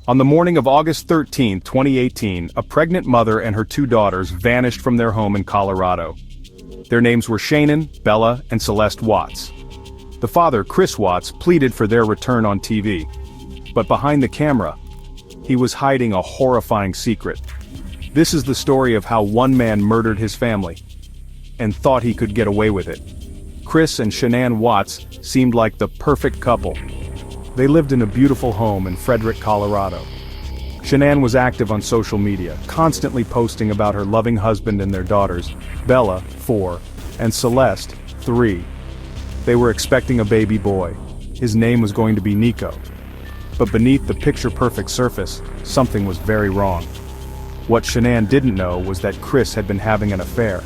On the morning of August 13, 2018, a pregnant mother and her two daughters vanished from their home in Colorado. Their names were Shannon, Bella, and Celeste Watts. The father, Chris Watts, pleaded for their return on TV. But behind the camera, he was hiding a horrifying secret. This is the story of how one man murdered his family and thought he could get away with it. Chris and Shanann Watts seemed like the perfect couple. They lived in a beautiful home in Frederick, Colorado. Shanann was active on social media, constantly posting about her loving husband and their daughters, Bella, 4, and Celeste, 3. They were expecting a baby boy. His name was going to be Nico. But beneath the picture-perfect surface, something was very wrong. What Shanann didn't know was that Chris had been having an affair.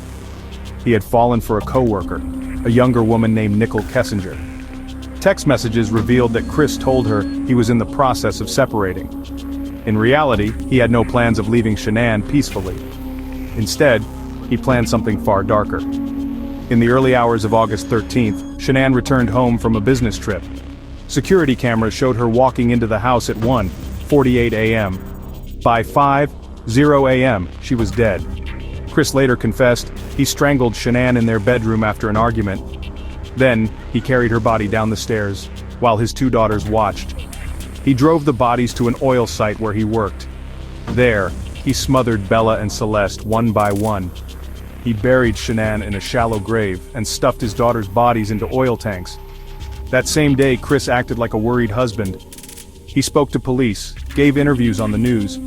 He had fallen for a co-worker, a younger woman named Nicole Kessinger. Text messages revealed that Chris told her he was in the process of separating. In reality, he had no plans of leaving Shanann peacefully. Instead, he planned something far darker. In the early hours of August 13th, Shanann returned home from a business trip. Security cameras showed her walking into the house at 1:48 a.m. By 5:00 a.m., she was dead. Chris later confessed he strangled Shanann in their bedroom after an argument. Then, he carried her body down the stairs, while his two daughters watched. He drove the bodies to an oil site where he worked. There, he smothered Bella and Celeste one by one. He buried Shanann in a shallow grave and stuffed his daughters' bodies into oil tanks. That same day, Chris acted like a worried husband. He spoke to police, gave interviews on the news,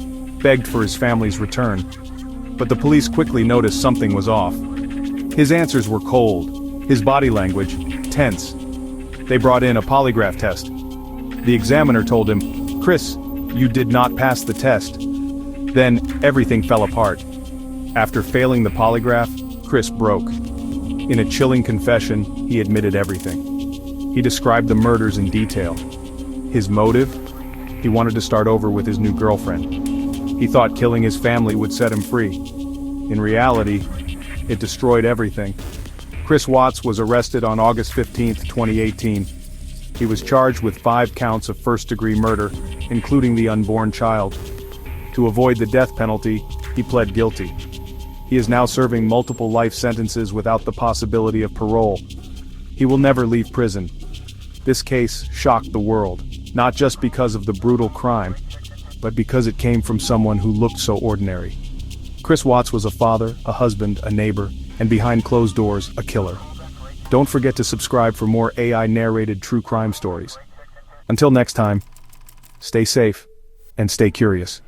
begged for his family's return. But the police quickly noticed something was off. His answers were cold, his body language tense. They brought in a polygraph test. The examiner told him, "Chris, you did not pass the test." Then, everything fell apart. After failing the polygraph, Chris broke. In a chilling confession, he admitted everything. He described the murders in detail. His motive? He wanted to start over with his new girlfriend. He thought killing his family would set him free. In reality, it destroyed everything. Chris Watts was arrested on August 15, 2018. He was charged with 5 counts of first-degree murder, including the unborn child. To avoid the death penalty, he pled guilty. He is now serving multiple life sentences without the possibility of parole. He will never leave prison. This case shocked the world, not just because of the brutal crime, but because it came from someone who looked so ordinary. Chris Watts was a father, a husband, a neighbor, and behind closed doors, a killer. Don't forget to subscribe for more AI-narrated true crime stories. Until next time, stay safe and stay curious.